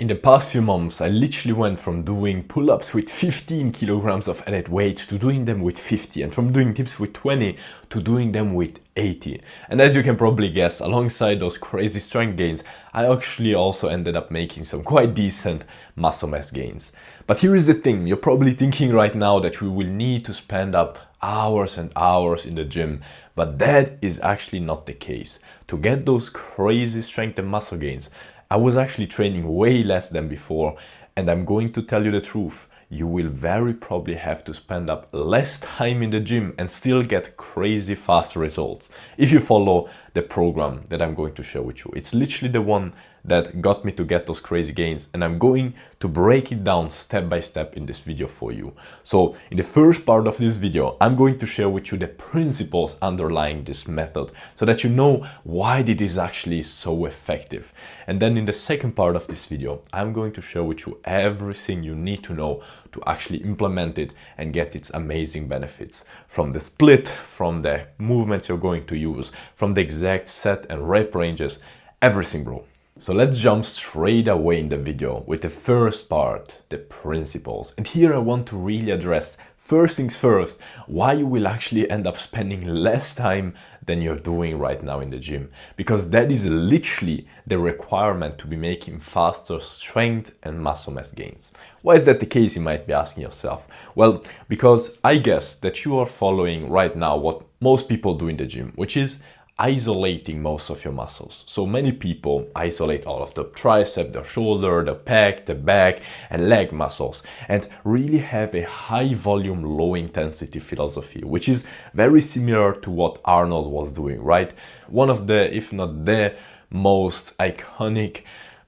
In the past few months, I literally went from doing pull-ups with 15 kilograms of added weight to doing them with 50, and from doing dips with 20 to doing them with 80. And as you can probably guess, alongside those crazy strength gains, I actually also ended up making some quite decent muscle mass gains. But here is the thing, you're probably thinking right now that we will need to spend up hours and hours in the gym, but that is actually not the case. To get those crazy strength and muscle gains, I was actually training way less than before, and I'm going to tell you the truth. You will very probably have to spend up less time in the gym and still get crazy fast results if you follow the program that I'm going to share with you. It's literally the one that got me to get those crazy gains, and I'm going to break it down step by step in this video for you. So in the first part of this video, I'm going to share with you the principles underlying this method so that you know why it is actually so effective. And then in the second part of this video, I'm going to share with you everything you need to know to actually implement it and get its amazing benefits. From the split, from the movements you're going to use, from the exact set and rep ranges, everything, bro. So let's jump straight away in the video with the first part, the principles. And here I want to really address, first things first, why you will actually end up spending less time than you're doing right now in the gym. Because that is literally the requirement to be making faster strength and muscle mass gains. Why is that the case, you might be asking yourself? Well, because I guess that you are following right now what most people do in the gym, which is isolating most of your muscles. So many people isolate all of the tricep, the shoulder, the pec, the back and leg muscles, and really have a high volume, low intensity philosophy, which is very similar to what Arnold was doing, right? One of the, if not the most iconic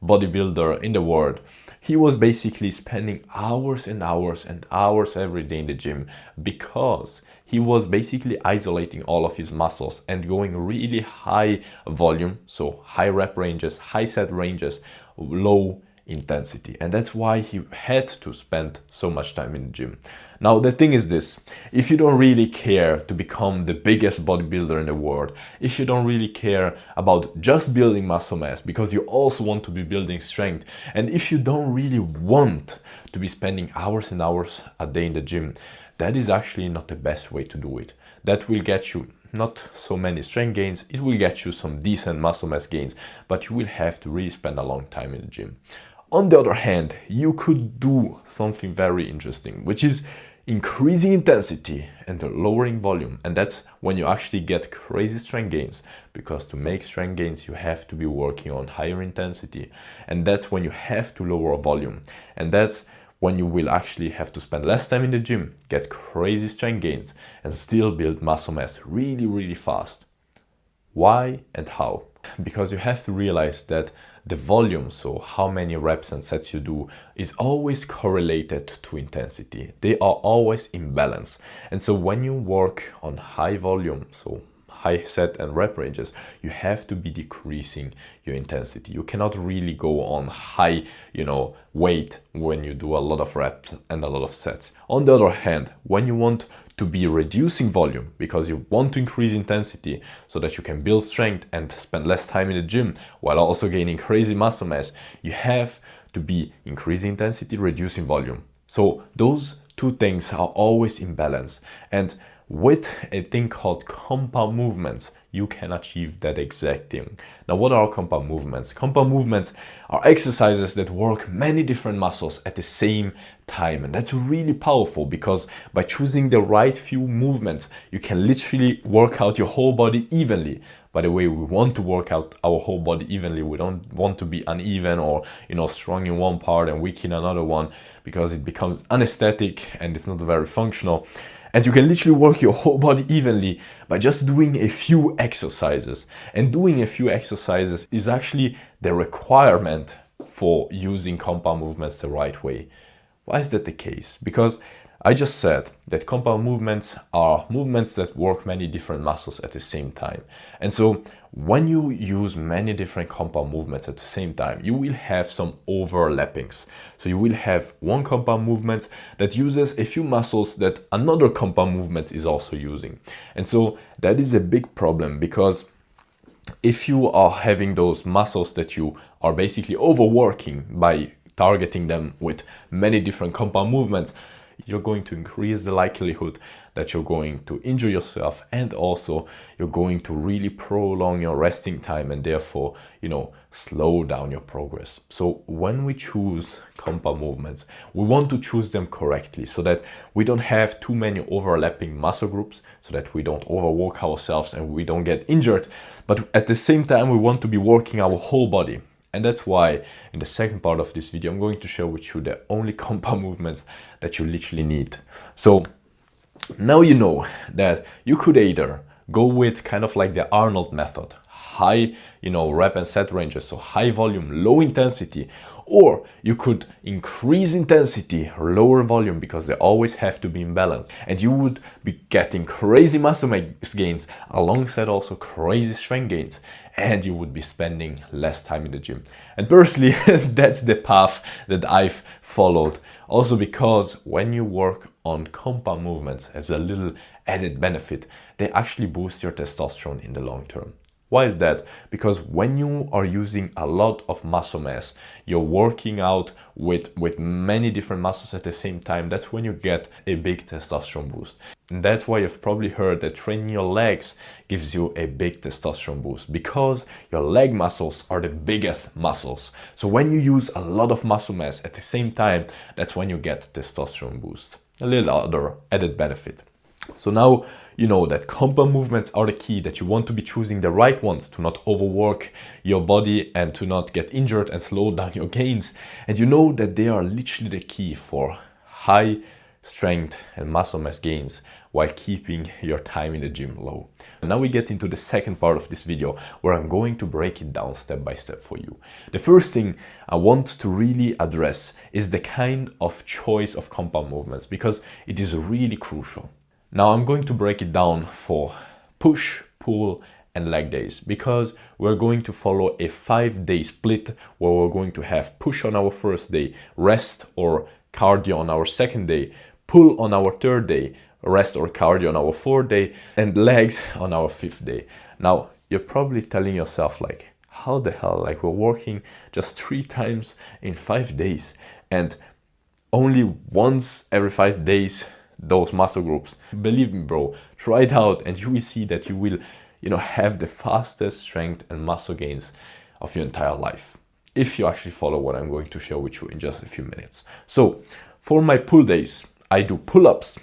bodybuilder in the world. He was basically spending hours and hours and hours every day in the gym because he was basically isolating all of his muscles and going really high volume, so high rep ranges, high set ranges, low intensity. And that's why he had to spend so much time in the gym. Now, the thing is this, if you don't really care to become the biggest bodybuilder in the world, if you don't really care about just building muscle mass because you also want to be building strength, and if you don't really want to be spending hours and hours a day in the gym, that is actually not the best way to do it. That will get you not so many strength gains, it will get you some decent muscle mass gains, but you will have to really spend a long time in the gym. On the other hand, you could do something very interesting, which is increasing intensity and lowering volume. And that's when you actually get crazy strength gains, because to make strength gains, you have to be working on higher intensity. And that's when you have to lower volume. And that's when you will actually have to spend less time in the gym, get crazy strength gains, and still build muscle mass really, really fast. Why and how? Because you have to realize that the volume, so how many reps and sets you do, is always correlated to intensity. They are always in balance. And so when you work on high volume, so high set and rep ranges, you have to be decreasing your intensity. You cannot really go on high, weight when you do a lot of reps and a lot of sets. On the other hand, when you want to be reducing volume because you want to increase intensity so that you can build strength and spend less time in the gym while also gaining crazy muscle mass, you have to be increasing intensity, reducing volume. So those two things are always in balance. And with a thing called compound movements, you can achieve that exact thing. Now, what are compound movements? Compound movements are exercises that work many different muscles at the same time. And that's really powerful because by choosing the right few movements, you can literally work out your whole body evenly. By the way, we want to work out our whole body evenly. We don't want to be uneven or, strong in one part and weak in another one, because it becomes unesthetic and it's not very functional. And you can literally work your whole body evenly by just doing a few exercises. And doing a few exercises is actually the requirement for using compound movements the right way. Why is that the case? Because I just said that compound movements are movements that work many different muscles at the same time. And so when you use many different compound movements at the same time, you will have some overlappings. So you will have one compound movement that uses a few muscles that another compound movement is also using. And so that is a big problem, because if you are having those muscles that you are basically overworking by targeting them with many different compound movements, you're going to increase the likelihood that you're going to injure yourself, and also you're going to really prolong your resting time and therefore, slow down your progress. So when we choose compound movements, we want to choose them correctly so that we don't have too many overlapping muscle groups, so that we don't overwork ourselves and we don't get injured. But at the same time, we want to be working our whole body. And that's why in the second part of this video, I'm going to share with you the only compound movements that you literally need. So now you know that you could either go with kind of like the Arnold method, high, rep and set ranges, so high volume, low intensity, or you could increase intensity, lower volume, because they always have to be in balance. And you would be getting crazy muscle mass gains alongside also crazy strength gains. And you would be spending less time in the gym. And personally, that's the path that I've followed. Also because when you work on compound movements as a little added benefit, they actually boost your testosterone in the long term. Why is that? Because when you are using a lot of muscle mass, you're working out with many different muscles at the same time, that's when you get a big testosterone boost. And that's why you've probably heard that training your legs gives you a big testosterone boost, because your leg muscles are the biggest muscles. So when you use a lot of muscle mass at the same time, that's when you get testosterone boost. A little other added benefit. So now you know that compound movements are the key, that you want to be choosing the right ones to not overwork your body and to not get injured and slow down your gains. And you know that they are literally the key for high strength and muscle mass gains while keeping your time in the gym low. And now we get into the second part of this video, where I'm going to break it down step by step for you. The first thing I want to really address is the kind of choice of compound movements, because it is really crucial. Now I'm going to break it down for push, pull, and leg days, because we're going to follow a 5-day split where we're going to have push on our first day, rest or cardio on our second day, pull on our third day, rest or cardio on our fourth day, and legs on our 5th day. Now you're probably telling yourself like, how the hell, like we're working just 3 times in 5 days and only once every 5 days those muscle groups. Believe me, bro, try it out and you will see that you will, have the fastest strength and muscle gains of your entire life, if you actually follow what I'm going to share with you in just a few minutes. So for my pull days, I do pull-ups,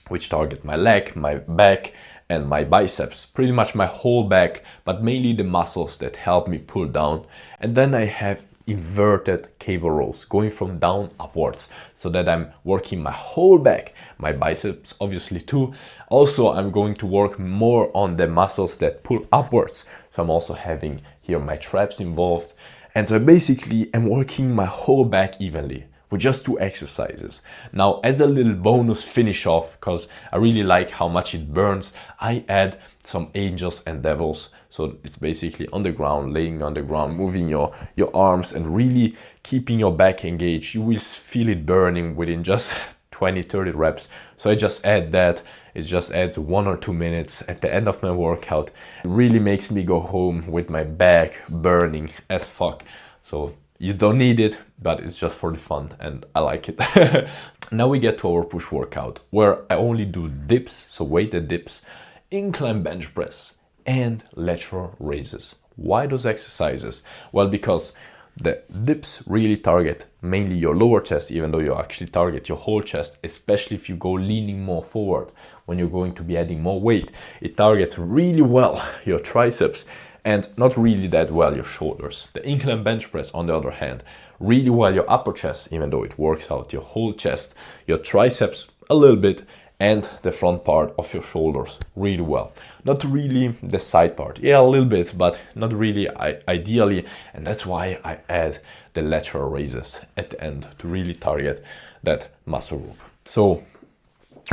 which target my leg, my back, and my biceps, pretty much my whole back, but mainly the muscles that help me pull down. And then I have inverted cable rows, going from down upwards, so that I'm working my whole back, my biceps obviously too. Also, I'm going to work more on the muscles that pull upwards, so I'm also having here my traps involved. And so basically I'm working my whole back evenly with just 2 exercises. Now, as a little bonus finish off, because I really like how much it burns, I add some angels and devils. So it's basically on the ground, laying on the ground, moving your arms and really keeping your back engaged. You will feel it burning within just 20-30 reps. So I just add that. It just adds 1 or 2 minutes at the end of my workout. It really makes me go home with my back burning as fuck. So you don't need it, but it's just for the fun and I like it. Now we get to our push workout, where I only do dips, so weighted dips, incline bench press, and lateral raises. Why those exercises? Well, because the dips really target mainly your lower chest, even though you actually target your whole chest, especially if you go leaning more forward when you're going to be adding more weight. It targets really well your triceps and not really that well your shoulders. The incline bench press, on the other hand, really well your upper chest, even though it works out your whole chest, your triceps a little bit, and the front part of your shoulders really well. Not really the side part, yeah, a little bit, but not really ideally, and that's why I add the lateral raises at the end to really target that muscle group. So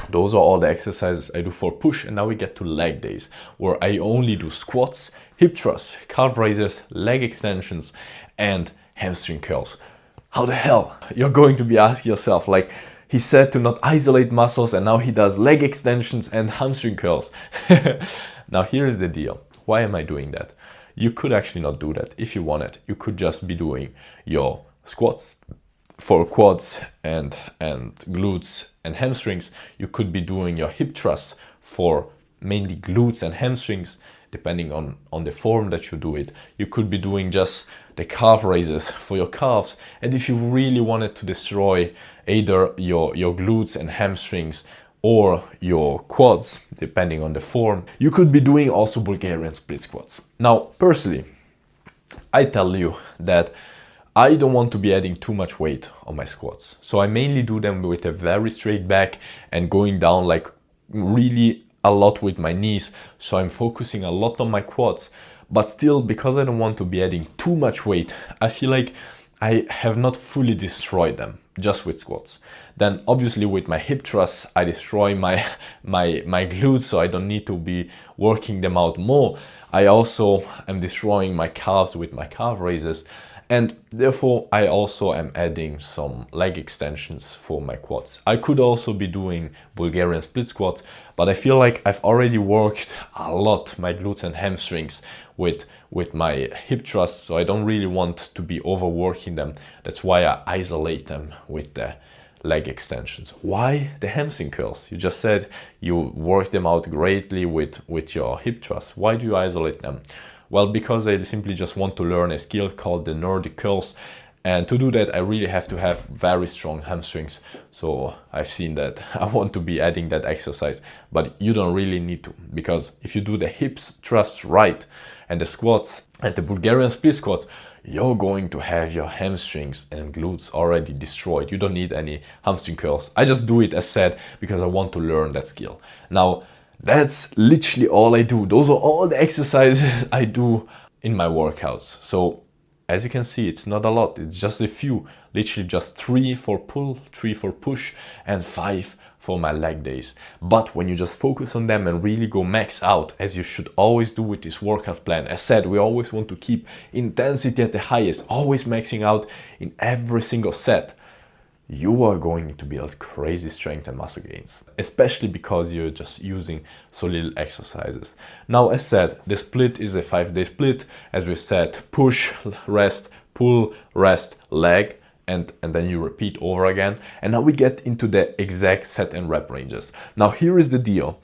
those are all the exercises I do for push, and now we get to leg days, where I only do squats, hip thrusts, calf raises, leg extensions, and hamstring curls. How the hell? You're going to be asking yourself, like, he said to not isolate muscles and now he does leg extensions and hamstring curls. Now here is the deal. Why am I doing that? You could actually not do that if you wanted. You could just be doing your squats, for quads and glutes and hamstrings, you could be doing your hip thrusts for mainly glutes and hamstrings, depending on the form that you do it. You could be doing just the calf raises for your calves. And if you really wanted to destroy either your glutes and hamstrings or your quads, depending on the form, you could be doing also Bulgarian split squats. Now, personally, I tell you that I don't want to be adding too much weight on my squats. So I mainly do them with a very straight back and going down like really a lot with my knees. So I'm focusing a lot on my quads, but still, because I don't want to be adding too much weight, I feel like I have not fully destroyed them just with squats. Then obviously with my hip thrusts, I destroy my glutes, so I don't need to be working them out more. I also am destroying my calves with my calf raises, and therefore I also am adding some leg extensions for my quads. I could also be doing Bulgarian split squats, but I feel like I've already worked a lot my glutes and hamstrings with my hip thrusts, so I don't really want to be overworking them. That's why I isolate them with the leg extensions. Why the hamstring curls? You just said you work them out greatly with your hip thrusts. Why do you isolate them? Well, because I simply just want to learn a skill called the Nordic curls. And to do that, I really have to have very strong hamstrings. So I've seen that I want to be adding that exercise, but you don't really need to, because if you do the hips thrusts right and the squats and the Bulgarian split squats, you're going to have your hamstrings and glutes already destroyed. You don't need any hamstring curls. I just do it as said because I want to learn that skill. Now, that's literally all I do. Those are all the exercises I do in my workouts. So as you can see, it's not a lot. It's just a few, literally just 3 for pull, 3 for push, and 5 for my leg days. But when you just focus on them and really go max out, as you should always do with this workout plan, as said, we always want to keep intensity at the highest, always maxing out in every single set. You are going to build crazy strength and muscle gains, especially because you're just using so little exercises. Now, as said, the split is a 5-day split. As we said, push, rest, pull, rest, leg, and then you repeat over again. And now we get into the exact set and rep ranges. Now, here is the deal.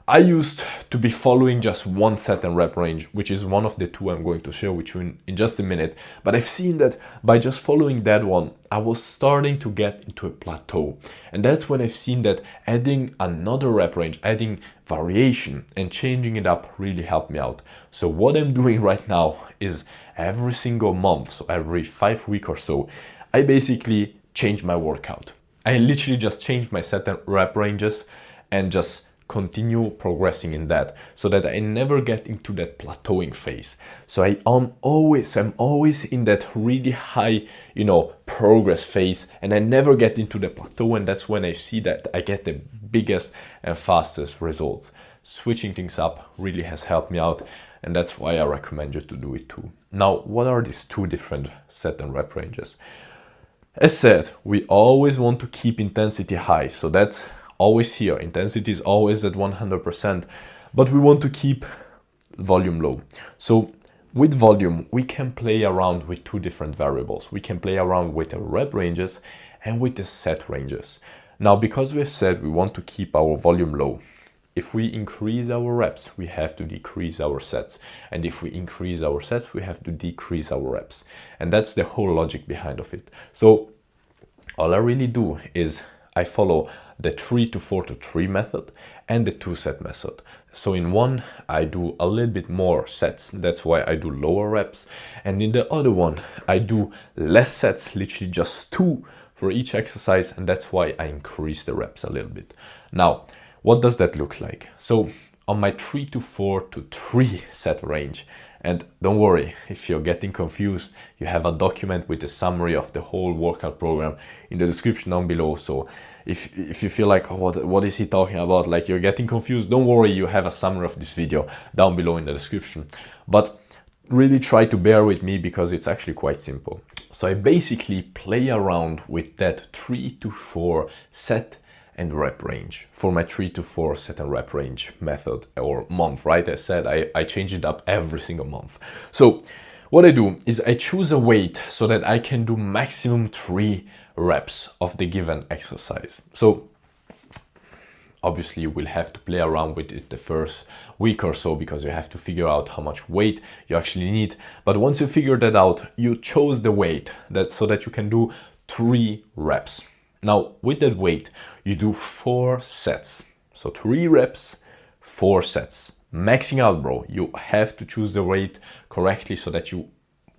I used to be following just one set and rep range, which is one of the two I'm going to share with you in just a minute. But I've seen that by just following that one, I was starting to get into a plateau. And that's when I've seen that adding another rep range, adding variation and changing it up really helped me out. So what I'm doing right now is every single month, so every 5 weeks or so, I basically change my workout. I literally just change my set and rep ranges and just continue progressing in that, so that I never get into that plateauing phase. So I'm always in that really high, progress phase, and I never get into the plateau, and that's when I see that I get the biggest and fastest results. Switching things up really has helped me out, and that's why I recommend you to do it too. Now, what are these two different set and rep ranges? As said, we always want to keep intensity high, so that's always here. Intensity is always at 100%, but we want to keep volume low. So with volume, we can play around with two different variables. We can play around with the rep ranges and with the set ranges. Now, because we said we want to keep our volume low, if we increase our reps, we have to decrease our sets. And if we increase our sets, we have to decrease our reps. And that's the whole logic behind of it. So all I really do is I follow the 3 to 4 to 3 method and the 2-set method. So in one, I do a little bit more sets. That's why I do lower reps. And in the other one, I do less sets, literally just 2 for each exercise. And that's why I increase the reps a little bit. Now, what does that look like? So on my 3 to 4 to 3 set range, and don't worry, if you're getting confused, you have a document with a summary of the whole workout program in the description down below. So if you feel like, oh, what is he talking about? Like you're getting confused, don't worry, you have a summary of this video down below in the description. But really try to bear with me because it's actually quite simple. So I basically play around with that 3 to 4 set and rep range for my 3 to 4 set and rep range method or month, right? I said I change it up every single month. So what I do is I choose a weight so that I can do maximum 3 reps of the given exercise. So obviously you will have to play around with it the first week or so, because you have to figure out how much weight you actually need. But once you figure that out, you chose the weight so that you can do 3 reps. Now with that weight, you do 4 sets. So 3 reps, 4 sets. Maxing out, bro. You have to choose the weight correctly so that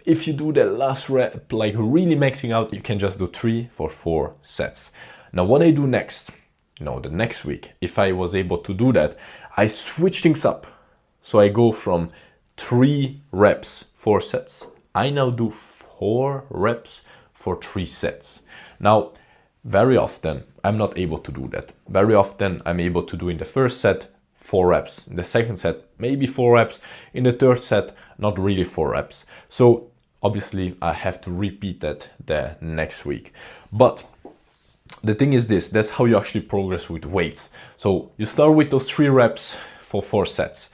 if you do the last rep, like really maxing out, you can just do 3 for 4 sets. Now what I do next, the next week, if I was able to do that, I switch things up. So I go from 3 reps, 4 sets. I now do 4 reps for 3 sets. Now, very often, I'm not able to do that. Very often, I'm able to do in the first set 4 reps. In the second set, maybe 4 reps. In the third set, not really 4 reps. So obviously, I have to repeat that the next week. But the thing is this, that's how you actually progress with weights. So you start with those 3 reps for 4 sets.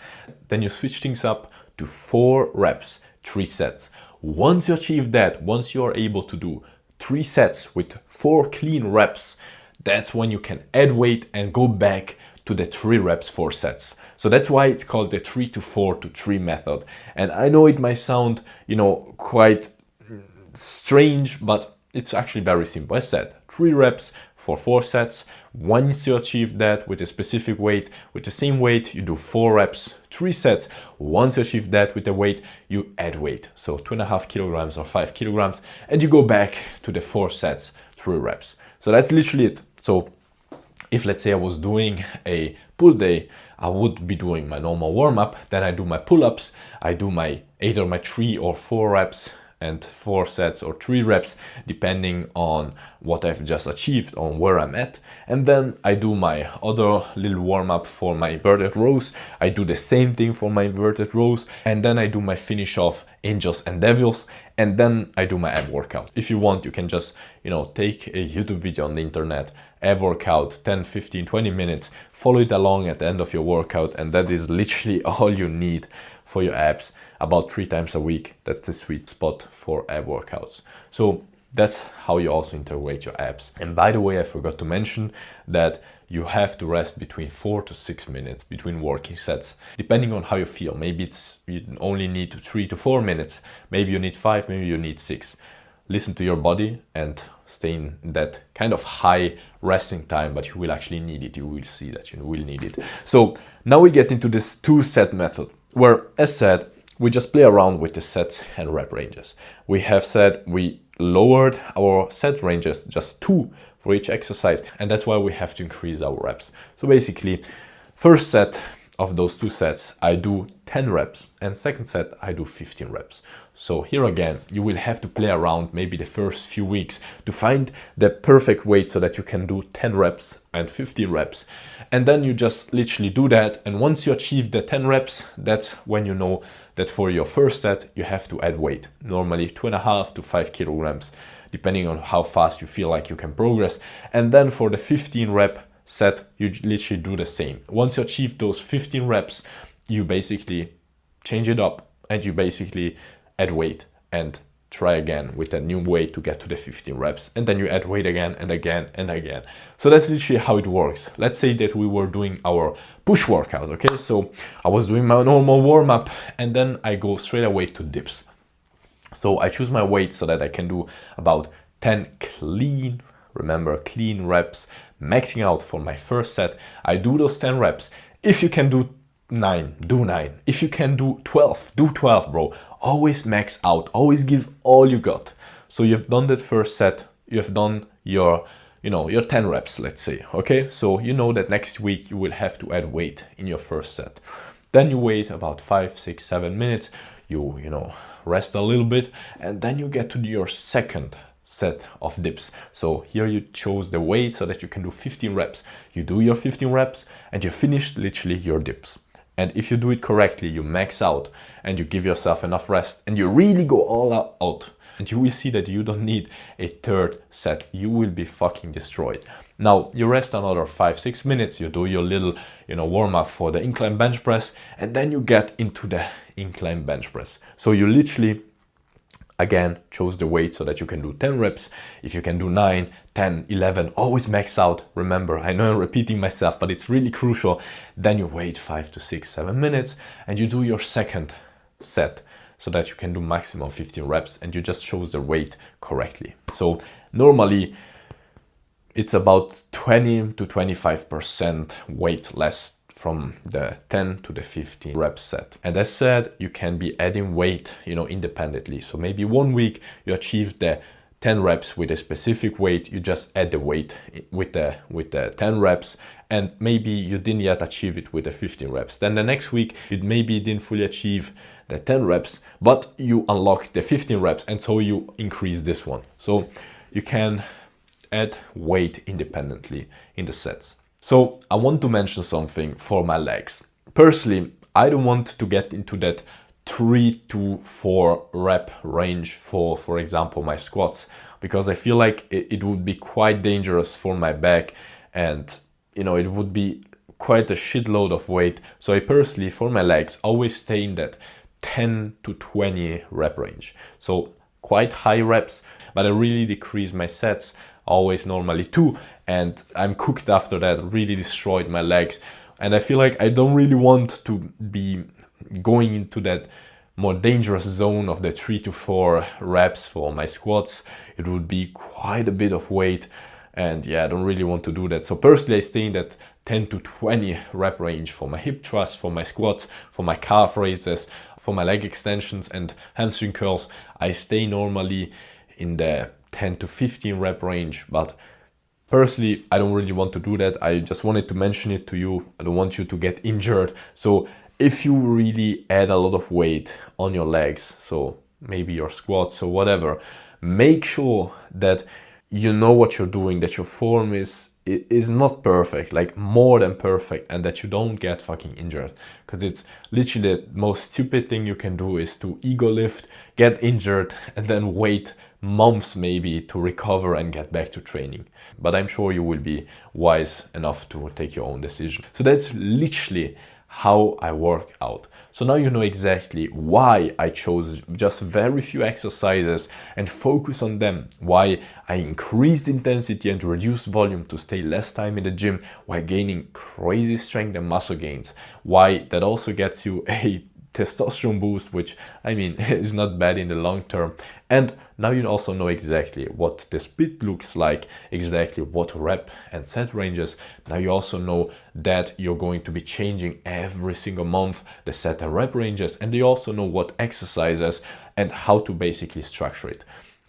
Then you switch things up to 4 reps, 3 sets. Once you achieve that, once you are able to do 3 sets with 4 clean reps, that's when you can add weight and go back to the 3 reps, 4 sets. So that's why it's called the 3 to 4 to 3 method. And I know it might sound, quite strange, but it's actually very simple. As said, 3 reps for 4 sets. Once you achieve that with a specific weight, with the same weight, you do 4 reps, 3 sets. Once you achieve that with the weight, you add weight. So 2.5 kilograms or 5 kilograms, and you go back to the 4 sets, 3 reps. So that's literally it. So if let's say I was doing a pull day, I would be doing my normal warm-up, then I do my pull-ups, I do either my 3 or 4 reps and 4 sets or 3 reps, depending on what I've just achieved, on where I'm at. And then I do my other little warm-up for my inverted rows. I do the same thing for my inverted rows. And then I do my finish off angels and devils. And then I do my ab workout. If you want, you can just, take a YouTube video on the internet, ab workout, 10, 15, 20 minutes, follow it along at the end of your workout. And that is literally all you need for your abs, about 3 times a week. That's the sweet spot for ab workouts. So that's how you also interweight your abs. And by the way, I forgot to mention that you have to rest between 4 to 6 minutes between working sets, depending on how you feel. Maybe you only need 3 to 4 minutes. Maybe you need 5, maybe you need 6. Listen to your body and stay in that kind of high resting time, but you will actually need it. You will see that you will need it. So now we get into this 2-set method, where, as said, we just play around with the sets and rep ranges. We have said we lowered our set ranges, just 2 for each exercise, and that's why we have to increase our reps. So basically, first set of those 2 sets, I do 10 reps, and second set, I do 15 reps. So here again, you will have to play around maybe the first few weeks to find the perfect weight so that you can do 10 reps and 15 reps. And then you just literally do that. And once you achieve the 10 reps, that's when you know that for your first set, you have to add weight, normally 2.5 to 5 kilograms, depending on how fast you feel like you can progress. And then for the 15 rep set, you literally do the same. Once you achieve those 15 reps, you basically change it up and you basically add weight and try again with a new weight to get to the 15 reps. And then you add weight again and again and again. So that's literally how it works. Let's say that we were doing our push workout, okay? So I was doing my normal warm-up and then I go straight away to dips. So I choose my weight so that I can do about 10 clean, remember, clean reps, maxing out for my first set. I do those 10 reps. If you can do 9, do 9. If you can do 12, do 12, bro. Always max out, always give all you got. So you've done that first set, you have done your 10 reps, let's say, okay? So you know that next week you will have to add weight in your first set. Then you wait about 5, 6, 7 minutes, you rest a little bit, and then you get to your second set of dips. So here you chose the weight so that you can do 15 reps. You do your 15 reps and you finish literally your dips. And if you do it correctly, you max out and you give yourself enough rest and you really go all out. And you will see that you don't need a third set. You will be fucking destroyed. Now you rest another 5-6 minutes. You do your little, warm up for the incline bench press, and then you get into the incline bench press. So you literally again, choose the weight so that you can do 10 reps. If you can do 9, 10, 11, always max out. Remember, I know I'm repeating myself, but it's really crucial. Then you wait 5 to 6, 7 minutes and you do your second set so that you can do maximum 15 reps and you just choose the weight correctly. So normally it's about 20 to 25% weight less from the 10 to the 15 rep set. And as said, you can be adding weight, independently. So maybe 1 week you achieve the 10 reps with a specific weight, you just add the weight with the 10 reps, and maybe you didn't yet achieve it with the 15 reps. Then the next week, you maybe didn't fully achieve the 10 reps, but you unlock the 15 reps, and so you increase this one. So you can add weight independently in the sets. So I want to mention something for my legs. Personally, I don't want to get into that 3 to 4 rep range for example, my squats, because I feel like it would be quite dangerous for my back, and it would be quite a shitload of weight. So I personally, for my legs, always stay in that 10 to 20 rep range. So quite high reps, but I really decrease my sets, always normally 2, and I'm cooked after that, really destroyed my legs. And I feel like I don't really want to be going into that more dangerous zone of the 3 to 4 reps for my squats. It would be quite a bit of weight, and yeah, I don't really want to do that. So personally, I stay in that 10 to 20 rep range for my hip thrusts, for my squats, for my calf raises, for my leg extensions and hamstring curls. I stay normally in the 10 to 15 rep range, but personally, I don't really want to do that. I just wanted to mention it to you. I don't want you to get injured. So if you really add a lot of weight on your legs, so maybe your squats or whatever, make sure that you know what you're doing, that your form is not perfect, like more than perfect, and that you don't get fucking injured. Because it's literally the most stupid thing you can do is to ego lift, get injured, and then wait months maybe to recover and get back to training. But I'm sure you will be wise enough to take your own decision. So that's literally how I work out. So now you know exactly why I chose just very few exercises and focus on them, why I increased intensity and reduced volume to stay less time in the gym while gaining crazy strength and muscle gains, why that also gets you a testosterone boost, which I mean is not bad in the long term. And now you also know exactly what the split looks like, exactly what rep and set ranges. Now you also know that you're going to be changing every single month the set and rep ranges, and you also know what exercises and how to basically structure it.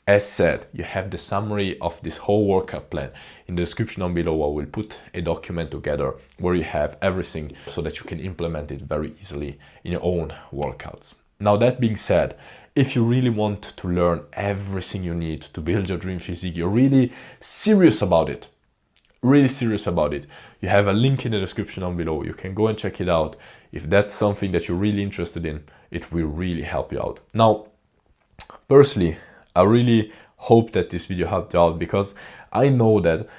As said, you have the summary of this whole workout plan. In the description down below, I will put a document together where you have everything so that you can implement it very easily in your own workouts. Now, that being said, if you really want to learn everything you need to build your dream physique, you're really serious about it, you have a link in the description down below. You can go and check it out. If that's something that you're really interested in, it will really help you out. Now, personally, I really hope that this video helped you out, because I know that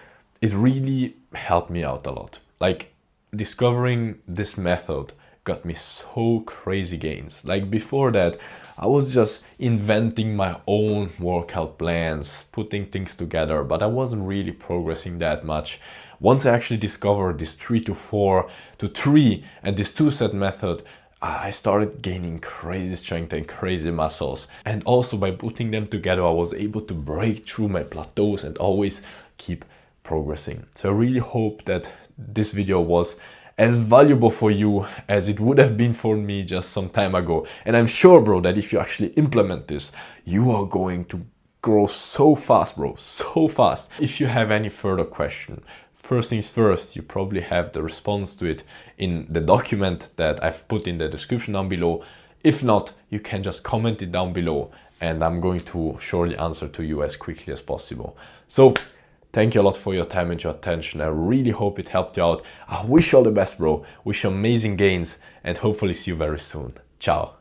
it really helped me out a lot. Like, discovering this method got me so crazy gains. Like, before that, I was just inventing my own workout plans, putting things together, but I wasn't really progressing that much. Once I actually discovered this 3 to 4 to 3 and this 2-set method, I started gaining crazy strength and crazy muscles. And also by putting them together, I was able to break through my plateaus and always keep progressing. So I really hope that this video was as valuable for you as it would have been for me just some time ago. And I'm sure, bro, that if you actually implement this, you are going to grow so fast, bro, so fast. If you have any further question, first things first, you probably have the response to it in the document that I've put in the description down below. If not, you can just comment it down below and I'm going to surely answer to you as quickly as possible. So thank you a lot for your time and your attention. I really hope it helped you out. I wish you all the best, bro. Wish you amazing gains and hopefully see you very soon. Ciao.